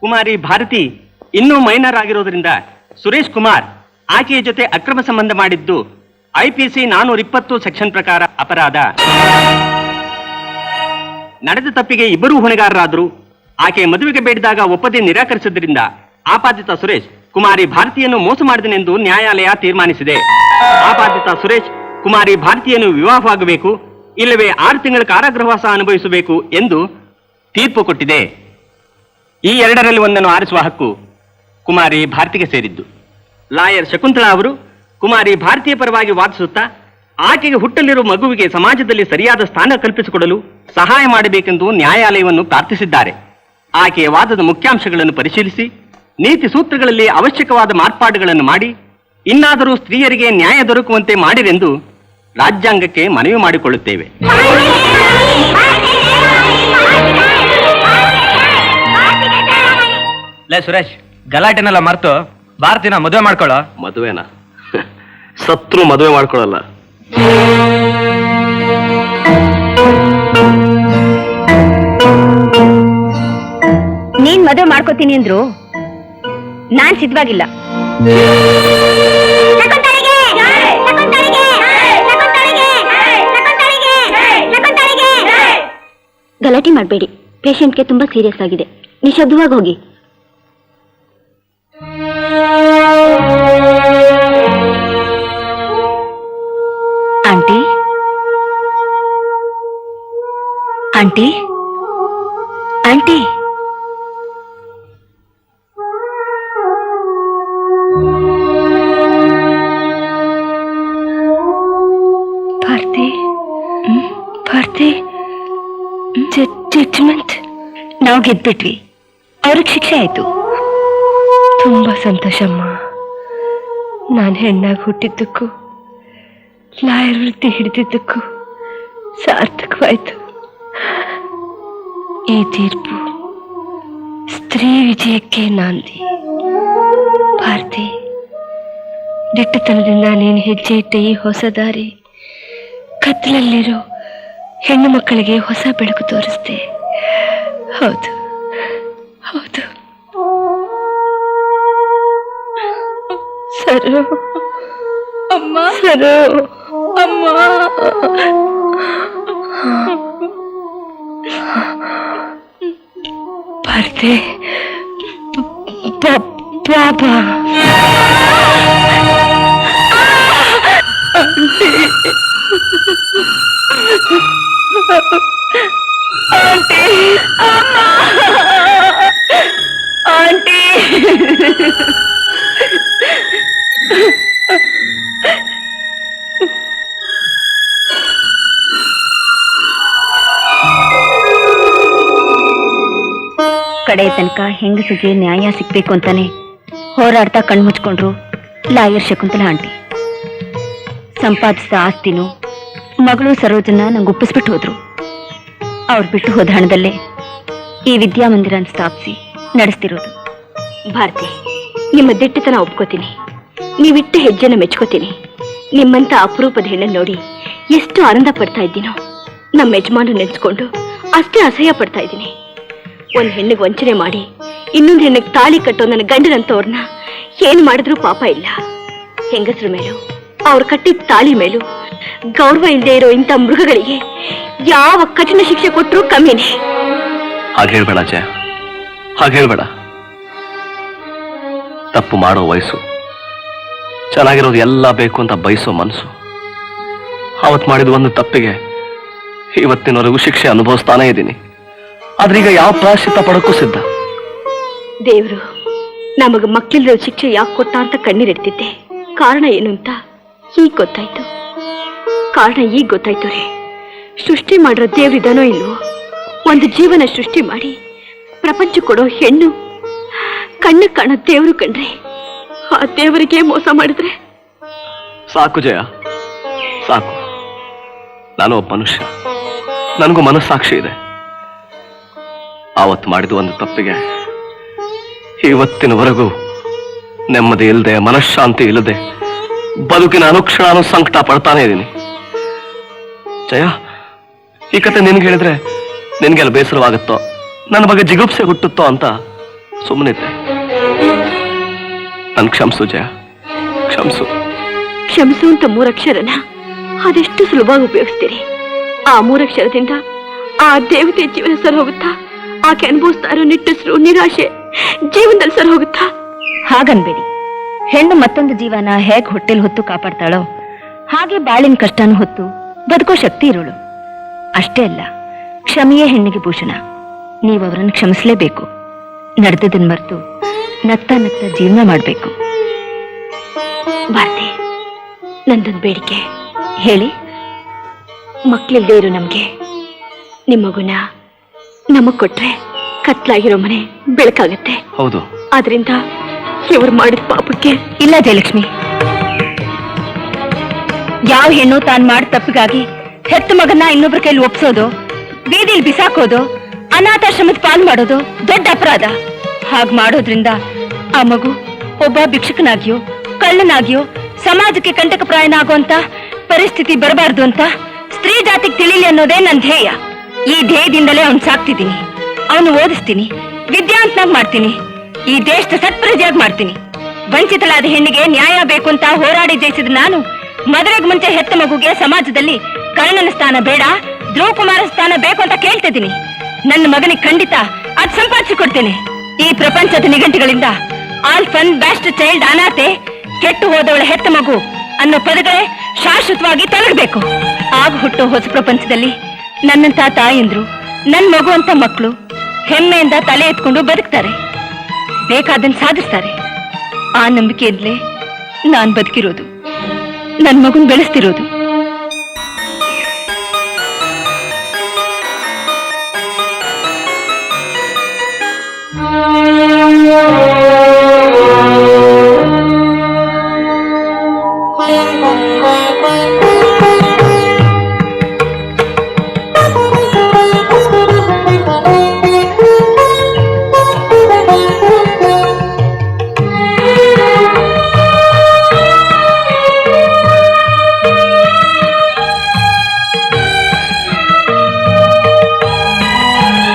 ಕುಮಾರಿ ಭಾರತಿ ಇನ್ನೂ ಮೈನರ್ ಆಗಿರೋದ್ರಿಂದ ಸುರೇಶ್ ಕುಮಾರ್ ಆಕೆಯ ಜೊತೆ ಅಕ್ರಮ ಸಂಬಂಧ ಮಾಡಿದ್ದು IPC 420 ಸೆಕ್ಷನ್ ಪ್ರಕಾರ ಅಪರಾಧ. ನಡೆದ ತಪ್ಪಿಗೆ ಇಬ್ಬರೂ ಹೊಣೆಗಾರರಾದರು. ಆಕೆ ಮದುವೆಗೆ ಬೇಡಿದಾಗ ಒಪ್ಪದೆ ನಿರಾಕರಿಸಿದ್ದರಿಂದ ಆಪಾದಿತ ಸುರೇಶ್ ಕುಮಾರಿ ಭಾರತಿಯನ್ನು ಮೋಸ ಮಾಡಿದನೆಂದು ನ್ಯಾಯಾಲಯ ತೀರ್ಮಾನಿಸಿದೆ. ಆಪಾದಿತ ಸುರೇಶ್ ಕುಮಾರಿ ಭಾರತಿಯನ್ನು ವಿವಾಹವಾಗಬೇಕು, ಇಲ್ಲವೇ 6 ತಿಂಗಳ ಕಾರಾಗೃಹವಾಸ ಅನುಭವಿಸಬೇಕು ಎಂದು ತೀರ್ಪು ಕೊಟ್ಟಿದೆ. ಈ ಎರಡರಲ್ಲಿ ಒಂದನ್ನು ಆರಿಸುವ ಹಕ್ಕು ಕುಮಾರಿ ಭಾರತಿಗೆ ಸೇರಿದ್ದು. ಲಾಯರ್ ಶಕುಂತಳಾ ಅವರು ಕುಮಾರಿ ಭಾರತೀಯ ಪರವಾಗಿ ವಾದಿಸುತ್ತಾ ಆಕೆಗೆ ಹುಟ್ಟಲಿರುವ ಮಗುವಿಗೆ ಸಮಾಜದಲ್ಲಿ ಸರಿಯಾದ ಸ್ಥಾನ ಕಲ್ಪಿಸಿಕೊಡಲು ಸಹಾಯ ಮಾಡಬೇಕೆಂದು ನ್ಯಾಯಾಲಯವನ್ನು ಪ್ರಾರ್ಥಿಸಿದ್ದಾರೆ. ಆಕೆಯ ವಾದದ ಮುಖ್ಯಾಂಶಗಳನ್ನು ಪರಿಶೀಲಿಸಿ ನೀತಿ ಸೂತ್ರಗಳಲ್ಲಿ ಅವಶ್ಯಕವಾದ ಮಾರ್ಪಾಡುಗಳನ್ನು ಮಾಡಿ ಇನ್ನಾದರೂ ಸ್ತ್ರೀಯರಿಗೆ ನ್ಯಾಯ ದೊರಕುವಂತೆ ಮಾಡಿರೆಂದು ರಾಜ್ಯಾಂಗಕ್ಕೆ ಮನವಿ ಮಾಡಿಕೊಳ್ಳುತ್ತೇವೆ. ಲೇ ಸುರೇಶ್, ಗಲಾಟೆನೆಲ್ಲ ಮರೆತು ಭಾರತಿನ ಮದುವೆ ಮಾಡ್ಕೊಳ್ಳೋ. ಮದುವೆನಾ? ಸತ್ರು ಮದುವೆ ಮಾಡ್ಕೊಳ್ಳಲ್ಲ. ನೀನ್ ಮದುವೆ ಮಾಡ್ಕೋತೀನಿ ಅಂದ್ರು ನಾನ್ ಸಿದ್ಧವಾಗಿಲ್ಲ. ಗಲಾಟೆ ಮಾಡಬೇಡಿ, ಪೇಷಂಟ್ಗೆ ತುಂಬಾ ಸೀರಿಯಸ್ ಆಗಿದೆ. ನಿಶಬ್ದವಾಗಿ ಹೋಗಿ. Aunty, aunty, aunty, Bharati, Bharati, judgement ನಾವು ಗೆದ್ಬಿಟ್ವಿ. ಅವ್ರಿಗೆ ಶಿಕ್ಷೆ ಆಯ್ತು. ತುಂಬಾ ಸಂತೋಷಮ್ಮ. ನಾನು ಹೆಣ್ಣಾಗಿ ಹುಟ್ಟಿದ್ದಕ್ಕೂ ಲಾಯರ್ ವೃತ್ತಿ ಹಿಡಿದಿದ್ದಕ್ಕೂ ಸಾರ್ಥಕವಾಯ್ತು. ಈ ತೀರ್ಪು ಸ್ತ್ರೀ ವಿಜಯಕ್ಕೆ ನಾಂದಿ. ಭಾರತಿ, ದಿಟ್ಟತನದಿಂದ ನೀನು ಹೆಜ್ಜೆ ಇಟ್ಟ ಈ ಹೊಸ ದಾರಿ ಕತ್ತಲಲ್ಲಿರೋ ಹೆಣ್ಣು ಮಕ್ಕಳಿಗೆ ಹೊಸ ಬೆಳಕು ತೋರಿಸ್ತೆ. ಹೌದು, ಹೌದು. ಸರು, ಅಮ್ಮ, ಸರು, ಅಮ್ಮ. ಭಾರತಿ, ಬಾಬಾ. ಆಂಟಿ, ಅಮ್ಮ, ಆಂಟಿ. ಕಡೆ ತನಕ ಹೆಂಗಸಿಗೆ ನ್ಯಾಯ ಸಿಗ್ಬೇಕು ಅಂತಾನೆ ಹೋರಾಡ್ತಾ ಕಣ್ಮುಚ್ಕೊಂಡ್ರು ಲಾಯರ್ ಶಕುಂತಲಾ ಆಂಟಿ. ಸಂಪಾದಿಸಿದ ಆಸ್ತಿನೂ ಮಗಳು ಸರೋಜನ್ನ ನಂಗೆ ಒಪ್ಪಿಸ್ಬಿಟ್ಟು ಹೋದ್ರು. ಅವ್ರು ಬಿಟ್ಟು ಹೋದ ಹಣದಲ್ಲೇ ಈ ವಿದ್ಯಾಮಂದಿರನ ಸ್ಥಾಪಿಸಿ ನಡೆಸ್ತಿರೋದು. ಭಾರತಿ, ನಿಮ್ಮ ದಿಟ್ಟತನ ಒಪ್ಕೋತೀನಿ, ನೀವಿಟ್ಟ ಹೆಜ್ಜೆನ ಮೆಚ್ಕೋತೀನಿ. ನಿಮ್ಮಂತ ಅಪರೂಪದ ಹೆಣ್ಣನ್ನು ನೋಡಿ ಎಷ್ಟು ಆನಂದ ಪಡ್ತಾ ಇದ್ದೀನೋ, ನಮ್ಮ ಯಜಮಾನ ನೆನೆಸ್ಕೊಂಡು ಅಷ್ಟೇ ಅಸಹ್ಯ ಪಡ್ತಾ ಇದ್ದೀನಿ. ಒಂದ್ ಹೆಣ್ಣಿಗೆ ವಂಚನೆ ಮಾಡಿ ಇನ್ನೊಂದು ಹೆಣ್ಣಿಗೆ ತಾಳಿ ಕಟ್ಟೋ ನನ್ನ ಗಂಡನಂತವ್ರನ್ನ ಏನ್ ಮಾಡಿದ್ರೂ ಪಾಪ ಇಲ್ಲ. ಹೆಂಗಸ್ರ ಮೇಲೂ ಅವ್ರು ಕಟ್ಟಿದ ತಾಳಿ ಮೇಲೂ ಗೌರವ ಇಲ್ಲದೆ ಇರೋ ಇಂಥ ಮೃಗಗಳಿಗೆ ಯಾವ ಕಠಿಣ ಶಿಕ್ಷೆ ಕೊಟ್ಟರೂ ಕಮ್ಮಿನೇ. ಹಾಗೆ ಹೇಳ್ಬೇಡ ಜಯ, ಹಾಗೆ ಹೇಳ್ಬೇಡ. ತಪ್ಪು ಮಾಡೋ ವಯಸ್ಸು, ಚೆನ್ನಾಗಿರೋದು ಎಲ್ಲ ಬೇಕು ಅಂತ ಬಯಸೋ ಮನಸ್ಸು. ಅವತ್ತು ಮಾಡಿದ ಒಂದು ತಪ್ಪಿಗೆ ಇವತ್ತಿನವರೆಗೂ ಶಿಕ್ಷೆ ಅನುಭವಿಸ್ತಾನೇ ಇದ್ದೀನಿ. ಆದ್ರೀಗ ಯಾವ ಪ್ರಾಯಶ್ಚಿತ್ತ ಪಡೋಕ್ಕೂ ಸಿದ್ಧ. ದೇವರು ನಮಗ ಮಕ್ಕಳಿರೋ ಶಿಕ್ಷೆ ಯಾಕೆ ಕೊಟ್ಟ ಅಂತ ಕಣ್ಣೀರಿಡ್ತಿದ್ದೆ. ಕಾರಣ ಏನು ಅಂತ ಈಗ ಗೊತ್ತಾಯ್ತು. ಕಾರಣ ಈಗ ಗೊತ್ತಾಯ್ತು ರೀ. ಸೃಷ್ಟಿ ಮಾಡಿರೋ ದೇವ್ರಿದಾನೋ ಇಲ್ವೋ, ಒಂದು ಜೀವನ ಸೃಷ್ಟಿ ಮಾಡಿ ಪ್ರಪಂಚ ಕೊಡೋ ಹೆಣ್ಣು ಕಣ್ಣು ಕಾಣೋ ದೇವರು ಕಂಡ್ರೆ ಆ ದೇವರಿಗೆ ಮೋಸ ಮಾಡಿದ್ರೆ ಸಾಕು ಜಯ, ಸಾಕು. ನಾನು ಒಬ್ಬ ಮನುಷ್ಯ, ನನಗೂ ಮನಸ್ಸಾಕ್ಷಿ ಇದೆ. ಆವತ್ತು ಮಾಡಿದ ಒಂದು ತಪ್ಪಿಗೆ ಇವತ್ತಿನವರೆಗೂ ನೆಮ್ಮದಿ ಇಲ್ಲದೆ, ಮನಃಶಾಂತಿ ಇಲ್ಲದೆ ಬದುಕಿನ ಅನುಕ್ಷಣಾನು ಸಂಕಟ ಪಡ್ತಾನೆ ಇದ್ದೀನಿ. ಜಯ, ಈ ಕತೆ ನಿನ್ಗೆ ಹೇಳಿದ್ರೆ ನಿನ್ಗೆಲ್ಲ ಬೇಸರವಾಗುತ್ತೋ, ನನ್ನ ಬಗ್ಗೆ ಜಿಗುಪ್ಸೆ ಹುಟ್ಟುತ್ತೋ ಅಂತ ಸುಮ್ಮನಿದ್ದೆ. ನನ್ ಕ್ಷಮಿಸು ಜಯ, ಕ್ಷಮಿಸು. ಕ್ಷಮಿಸು ಅಂತ ಮೂರಕ್ಷರನ ಅದೆಷ್ಟು ಸುಲಭವಾಗಿ ಉಪಯೋಗಿಸ್ತೀರಿ. ಆ ಮೂರಕ್ಷರದಿಂದ ಆ ದೇವತೆ ಜೀವನ ಸರ್ ಹೋಗುತ್ತಾ? ಆಕೆ ಅನುಭವಿಸ್ತಾ ಇರೋ ನಿಟ್ಟುಸಿರು, ನಿರಾಶೆ ಜೀವನದಲ್ಲಿ ಸರ್ ಹೋಗುತ್ತಾ? ಹಾಗನ್ಬೇಡಿ. ಹೆಣ್ಣು ಮತ್ತೊಂದು ಜೀವನ ಹೇಗ್ ಹೊಟ್ಟೆಲ್ ಹೊತ್ತು ಕಾಪಾಡ್ತಾಳೋ ಹಾಗೆ ಬಾಳಿನ ಕಷ್ಟನೂ ಹೊತ್ತು ಬದುಕೋ ಶಕ್ತಿ ಇರೋಳು. ಅಷ್ಟೇ ಅಲ್ಲ, ಕ್ಷಮೆಯೇ ಹೆಣ್ಣಿಗೆ ಭೂಷಣ. ನೀವು ಅವರನ್ನು ಕ್ಷಮಿಸಲೇಬೇಕು. ನಡೆದದನ್ನ ಮರೆತು ನಗ್ತಾ ನಗ್ತಾ ಜೀವನ ಮಾಡಬೇಕು. ಭಾರತಿ, ನಂದೊಂದು ಬೇಡಿಕೆ. ಹೇಳಿ. ಮಕ್ಕಳಿಲ್ಲದೆ ಇರೋ ನಮ್ಗೆ ನಿಮ್ಮ ಮಗುನ ನಮಗ್ ಕೊಟ್ರೆ ಕತ್ಲಾಗಿರೋ ಮನೆ ಬೆಳಕಾಗತ್ತೆ. ಹೌದು. ಆದ್ರಿಂದ ಇವರು ಮಾಡಿದ ಪಾಪಕ್ಕೆ ಇಲ್ಲ ಜಯಲಕ್ಷ್ಮಿ. ಯಾವ ಹೆಣ್ಣು ತಾನ್ ಮಾಡಿದ ತಪ್ಪಿಗಾಗಿ ಹೆತ್ತ ಮಗನ್ನ ಇನ್ನೊಬ್ರ ಕೈಲಿ ಒಪ್ಸೋದು, ಬೀದಿಲಿ ಬಿಸಾಕೋದು, ಅನಾಥಾಶ್ರಮದ ಪಾಲು ಮಾಡೋದು ದೊಡ್ಡ ಅಪರಾಧ. ಹಾಗ್ ಮಾಡೋದ್ರಿಂದ ಆ ಮಗು ಒಬ್ಬ ಭಿಕ್ಷುಕನಾಗಿಯೋ ಕಳ್ಳನಾಗಿಯೋ ಸಮಾಜಕ್ಕೆ ಕಂಟಕಪ್ರಾಯನಾಗುವಂತ ಪರಿಸ್ಥಿತಿ ಬರಬಾರ್ದು ಅಂತ ಸ್ತ್ರೀ ಜಾತಿಗೆ ತಿಳಿಲಿ ಅನ್ನೋದೇ ನನ್ನ ಧ್ಯೇಯ. ಈ ಧ್ಯೇಯದಿಂದಲೇ ಅವ್ನು ಸಾಕ್ತಿದ್ದೀನಿ. ಅವನು ಓದಿಸ್ತೀನಿ, ವಿದ್ಯಾವಂತನಾಗ್ ಮಾಡ್ತೀನಿ, ಈ ದೇಶದ ಸತ್ಪ್ರಜೆಯಾಗಿ ಮಾಡ್ತೀನಿ. ವಂಚಿತಳಾದ ಹೆಣ್ಣಿಗೆ ನ್ಯಾಯ ಬೇಕು ಅಂತ ಹೋರಾಡಿ ಜಯಿಸಿದ ನಾನು ಮದುವೆಗೆ ಮುಂಚೆ ಹೆತ್ತ ಮಗುಗೆ ಸಮಾಜದಲ್ಲಿ ಕರ್ಣನ ಸ್ಥಾನ ಬೇಡ, ಧ್ರುವ ಕುಮಾರ ಸ್ಥಾನ ಬೇಕು ಅಂತ ಕೇಳ್ತಿದ್ದೀನಿ. ನನ್ನ ಮಗನಿಗೆ ಖಂಡಿತ ಅದ್ ಸಂಪಾದಿಸಿಕೊಡ್ತೇನೆ. ಈ ಪ್ರಪಂಚದ ನಿಘಂಟುಗಳಿಂದ ಆಲ್ಫನ್, ಬ್ಯಾಸ್ಟ್ ಚೈಲ್ಡ್, ಅನಾಥೆ, ಕೆಟ್ಟು ಹೋದವಳ ಹೆತ್ತ ಮಗು ಅನ್ನೋ ಪದಗಳೇ ಶಾಶ್ವತವಾಗಿ ತೊಲಗಬೇಕು. ಆಗ ಹುಟ್ಟೋ ಹೊಸ ಪ್ರಪಂಚದಲ್ಲಿ ನನ್ನಂತ ತಾಯಂದ್ರು, ನನ್ ಮಗು ಅಂತ ಮಕ್ಕಳು ಹೆಮ್ಮೆಯಿಂದ ತಲೆ ಎತ್ಕೊಂಡು ಬದುಕ್ತಾರೆ, ಬೇಕಾದನ್ನು ಸಾಧಿಸ್ತಾರೆ. ಆ ನಂಬಿಕೆಯಿಂದಲೇ ನಾನ್ ಬದುಕಿರೋದು, ನನ್ ಮಗುನ್ ಬೆಳೆಸ್ತಿರೋದು.